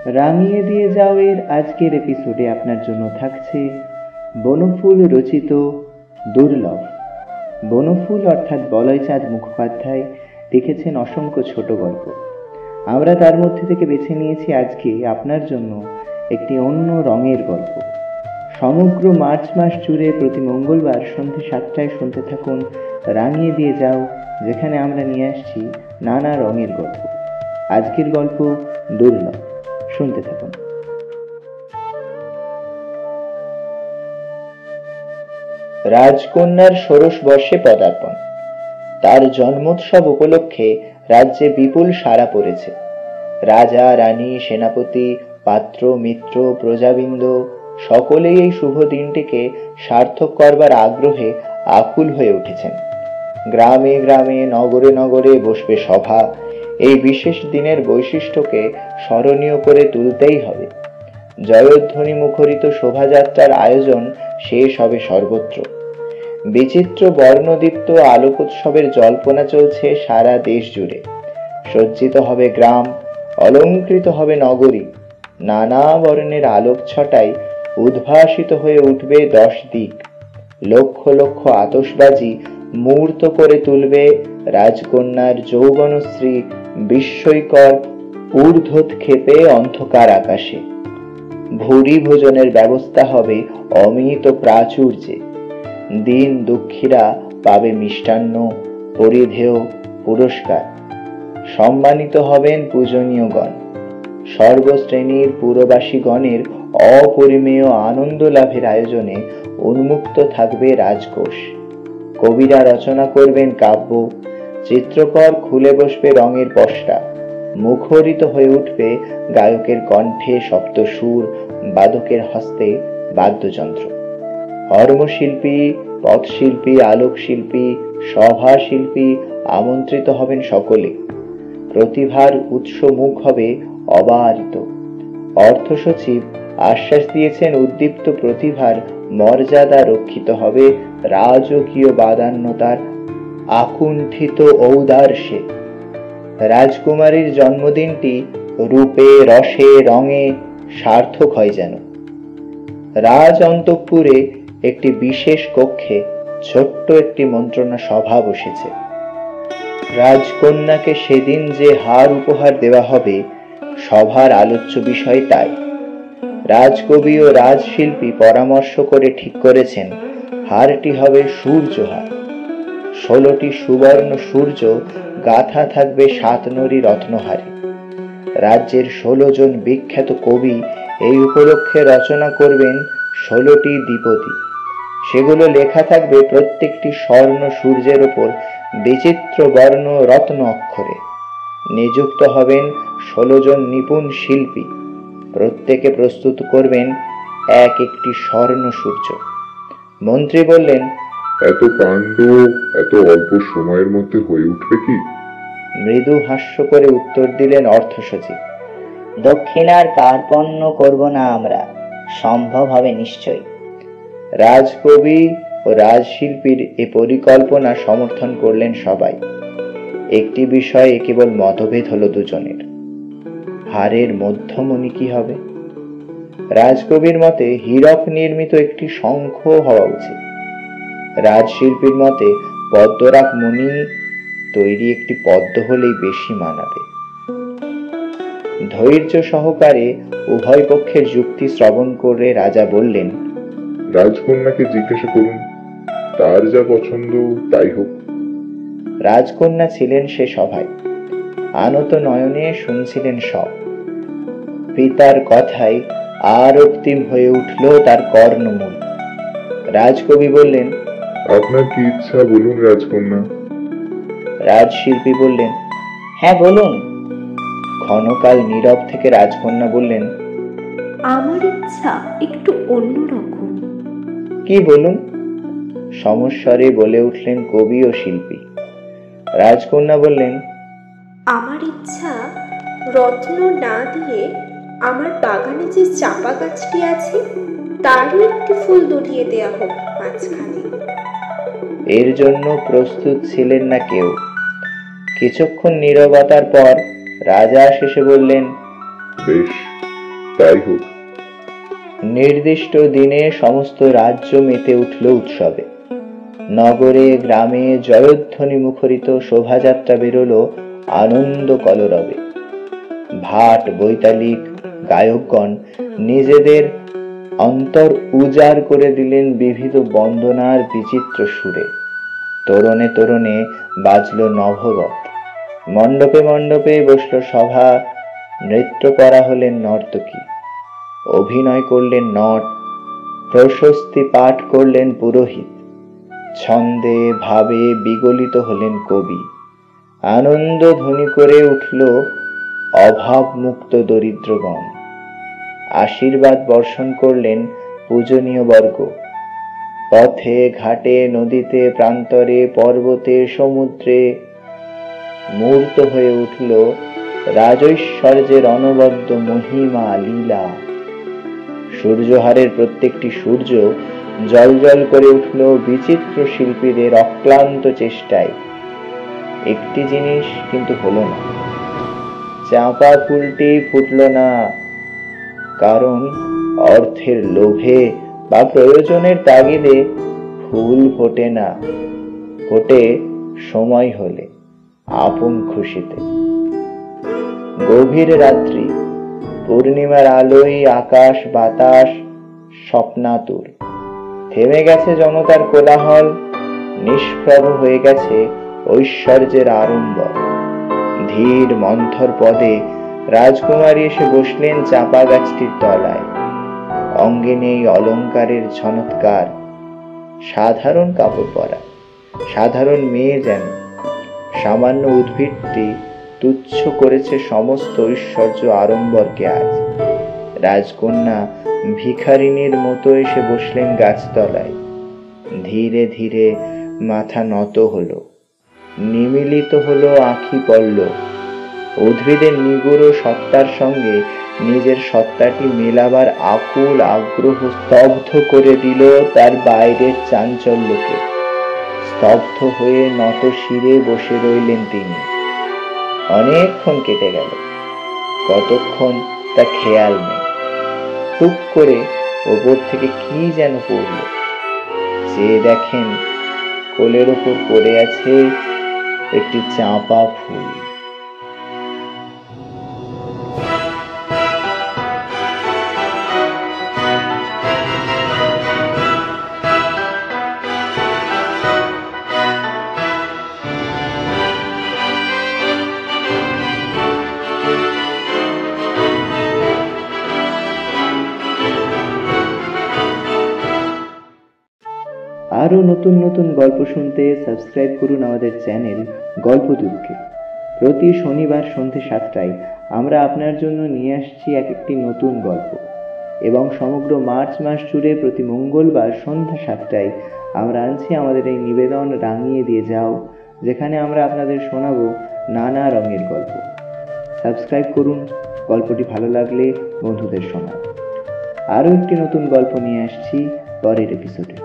রাঙিয়ে দিয়ে যাও এর আজকের এপিসোডে আপনার জন্য থাকছে বনফুল রচিত দুর্লভ। বনফুল অর্থাৎ বলয়চাঁদ মুখোপাধ্যায় লিখেছেন অসংখ্য ছোট গল্প। আমরা তার মধ্যে থেকে বেছে নিয়েছি আজকে আপনার জন্য একটি অন্য রঙের গল্প। সমগ্র মার্চ মাস জুড়ে প্রতি মঙ্গলবার সন্ধ্যে 7টায় শুনতে থাকুন রাঙিয়ে দিয়ে যাও, যেখানে আমরা নিয়ে আসছি নানা রঙের গল্প। আজকের গল্প দুর্লভ, শুনতে থাকুন। রাজকন্যার ষোড়শ বর্ষে পদার্পণ। তার জন্মোৎসব উপলক্ষে রাজ্যে বিপুল সাড়া পড়েছে। রাজা, রানী, সেনাপতি, পাত্র, মিত্র, প্রজাবৃন্দ সকলেই এই শুভ দিনটিকে সার্থক করবার আগ্রহে আকুল হয়ে উঠেছেন। গ্রামে গ্রামে, নগরে নগরে বসবে সভা। এই বিশেষ দিনের বৈশিষ্ট্যকে স্মরণীয় করে তুলতেই হবে। জয়ধ্বনি মুখরিত শোভাযাত্রার আয়োজন শেষ হবে সর্বত্র। বিচিত্র বর্ণদীপ্ত আলোকোৎসবের জল্পনা চলছে সারা দেশ জুড়ে। সজ্জিত হবে গ্রাম, অলঙ্কৃত হবে নগরী। নানা বর্ণের আলোক ছটায় উদ্ভাসিত হয়ে উঠবে 10 দিক। লক্ষ লক্ষ আতশবাজি মূর্ত করে তুলবে রাজকন্যার যৌবনশ্রী বিস্ময়কর ঊর্ধ্বক্ষেপে অন্ধকার আকাশে। ভুরি ভোজনের ব্যবস্থা হবে অমিত প্রাচুর্যে। দিন দুঃখীরা পাবে মিষ্টান্ন, পরিধেয়, পুরস্কার। সম্মানিত হবেন পূজনীয়গণ। সর্বশ্রেণীর পুরবাসীগণের অপরিমেয় আনন্দ লাভের আয়োজনে উন্মুক্ত থাকবে রাজকোষ। কবিরা রচনা করবেন কাব্য, চিত্রকর খুলে বসবে রঙের পসরা। মুখরিত হয়ে উঠবে গায়কের কণ্ঠে সপ্তসুর, বাদকের হস্তে বাদ্যযন্ত্র। কর্মশিল্পী, পথশিল্পী, আলোকশিল্পী, সভাশিল্পী আমন্ত্রিত হবেন সকলে। প্রতিভার উৎস মুখ হবে অবারিত। অর্থ সচিব আশ্বাস দিয়েছেন উদ্দীপ্ত প্রতিভার মর্যাদা রক্ষিত হবে রাজকীয় বাদান্যতার আকুণ্ঠিত ঔদার্যে। রাজকুমারীর জন্মদিনটি রূপে, রসে, রঙে সার্থক হয় যেন। রাজ অন্তঃপুরে একটি বিশেষ কক্ষে ছোট্ট একটি মন্ত্রণা সভা বসেছে। রাজকন্যাকে সেদিন যে হার উপহার দেওয়া হবে, সভার আলোচ্য বিষয় তাই। রাজকবি ও রাজশিল্পী পরামর্শ করে ঠিক করেছেন হারটি হবে সূর্যহার। 16টি সুবর্ণ সূর্য গাথা থাকবে 7 নরী রত্নহারে। রাজ্যের 16 জন বিখ্যাত কবি এই উপলক্ষে রচনা করবেন 16টি দ্বিপদী। সেগুলো লেখা থাকবে প্রত্যেকটি স্বর্ণ সূর্যের ওপর বিচিত্র বর্ণ রত্ন অক্ষরে। নিযুক্ত হবেন 16 জন নিপুণ শিল্পী। প্রত্যেকে প্রস্তুত করবেন এক একটি স্বর্ণ সূর্য। মন্ত্রী বললেন, এত কাণ্ড এত অল্প সময়ের মধ্যে হয়ে উঠবে কি? মৃদু হাস্য করে উত্তর দিলেন অর্থ সচিব, দক্ষিণার কার্পণ্য করব না আমরা, সম্ভব হবে নিশ্চয়ই। রাজকবি ও রাজশিল্পীর এ পরিকল্পনা সমর্থন করলেন সবাই। একটি বিষয়ে কেবল মতভেদ হলো দুজনের, হারের মধ্যমণি কি হবে। রাজকবির মতে হীরক নির্মিত একটি শঙ্খ হওয়া উচিত। রাজশিল্পীর মতে পদ্মরাগ মণি তৈরি একটি পদ্ম হলেই বেশি মানাবে। ধৈর্য সহকারে উভয় পক্ষের যুক্তি শ্রবণ করে রাজা বললেন, রাজকন্যাকে জিজ্ঞাসা করুন, তার যা পছন্দ তাই হোক। রাজকন্যা ছিলেন সে সভায়, আনত নয়নে শুনছিলেন সব। পিতার কথায় আর অক্তিম হয়ে উঠল তার কর্ণমূল। রাজকবি বললেন, আপনার কি ইচ্ছা বলুন রাজকন্যা। রাজশিল্পী বললেন, হ্যাঁ বলুন। ক্ষণকাল নীরব থেকে রাজকন্যা বললেন, আমার ইচ্ছা একটু অন্যরকম। কি বলুন? সমস্বরে বলে উঠলেন কবি ও শিল্পী। রাজকন্যা বললেন, আমার ইচ্ছা রত্ন না দিয়ে আমার বাগানে যে চাপা গাছটি আছে তারই একটি ফুল দড়িয়ে দেয়া হোক মাঝখানে। এর জন্য প্রস্তুত ছিলেন না কেউ। কিছুক্ষণ নীরবতার পর রাজা শেষে বললেন, বেশ, তাই হোক। নির্দিষ্ট দিনে সমস্ত রাজ্য মেতে উঠল উৎসবে। নগরে গ্রামে জয়ধ্বনি মুখরিত শোভাযাত্রা বেরোলো আনন্দ কলরবে। ভাট বৈতালিক গায়কগণ নিজেদের অন্তর উজাড় করে দিলেন বিবিধ বন্দনার বিচিত্র সুরে। তোরণে তোরণে বাজল নভগত। মণ্ডপে মণ্ডপে বসল সভা। নৃত্য করা হলেন নর্তকী, অভিনয় করলেন নট, প্রশস্তি পাঠ করলেন পুরোহিত, ছন্দে ভাবে বিগলিত হলেন কবি। আনন্দ ধ্বনি করে উঠল অভাব মুক্ত দরিদ্রগণ। আশীর্বাদ বর্ষণ করলেন পূজনীয় বর্গ। পথে ঘাটে নদীতে প্রান্তরে পর্বতে সমুদ্রে মূর্ত হয়ে উঠল রাজৈশ্বর্যের অনবদ্য মহিমা লীলা। সূর্যহারের প্রত্যেকটি সূর্য জ্বলজ্বল করে উঠল বিচিত্র শিল্পীদের অক্লান্ত চেষ্টায়। একটি জিনিস কিন্তু হলো না, চাঁপা ফুলটি ফুটল না। কারণ অর্থের লোভে বা প্রয়োজনের তাগিদে ফুল ফোটে না, ফোটে সময় হলে, আপন খুশিতে। গভীর রাত্রি, পূর্ণিমার আলোয় আকাশ বাতাস স্বপ্নাতুর। থেমে গেছে জনতার কোলাহল, নিষ্প্রভ হয়ে গেছে ঐশ্বর্যের আড়ম্বর। ধীর মন্থর পদে রাজকুমারী এসে বসলেন চাপা গাছটির তলায়। অঙ্গে নেই অলংকারের ঝনৎকার, সাধারণ কাপড় পরা, সাধারণ মেয়ে যেন। সামান্য উদ্ভিদটি তুচ্ছ করেছে সমস্ত ঐশ্বর্য আড়ম্বরকে আজ। রাজকন্যা ভিখারিনীর মতো এসে বসলেন গাছতলায়। ধীরে ধীরে মাথা নত হলো, নিমিলিত হলো আঁখি পল্লব। উদ্ভিদের নিগুড় সত্তার সঙ্গে নিজের সত্তাটি মেলাবার আকুল আগ্রহ স্তব্ধ করে দিল তার বাইরের চাঞ্চল্যকে। স্তব্ধ হয়ে নত শিরে বসে রইলেন তিনি। অনেকক্ষণ কেটে গেল, কতক্ষণ তা খেয়াল নেই। টুক করে ওপর থেকে কি যেন পড়ল। চেয়ে দেখেন কোলের ওপর পড়ে আছে একটি চাঁপা ফুল। আরও নতুন নতুন গল্প শুনতে সাবস্ক্রাইব করুন আমাদের চ্যানেল গল্পদূতকে। প্রতি শনিবার সন্ধ্যে 7টায় আমরা আপনার জন্য নিয়ে আসছি একটি নতুন গল্প, এবং সমগ্র মার্চ মাস জুড়ে প্রতি মঙ্গলবার সন্ধ্যা 7টায় আমরা আনছি আমাদের এই নিবেদন রাঙিয়ে দিয়ে যাও, যেখানে আমরা আপনাদের শোনাবো নানা রঙের গল্প। সাবস্ক্রাইব করুন, গল্পটি ভালো লাগলে বন্ধুদের শোনান। আরও একটি নতুন গল্প নিয়ে আসছি পরের এপিসোডে।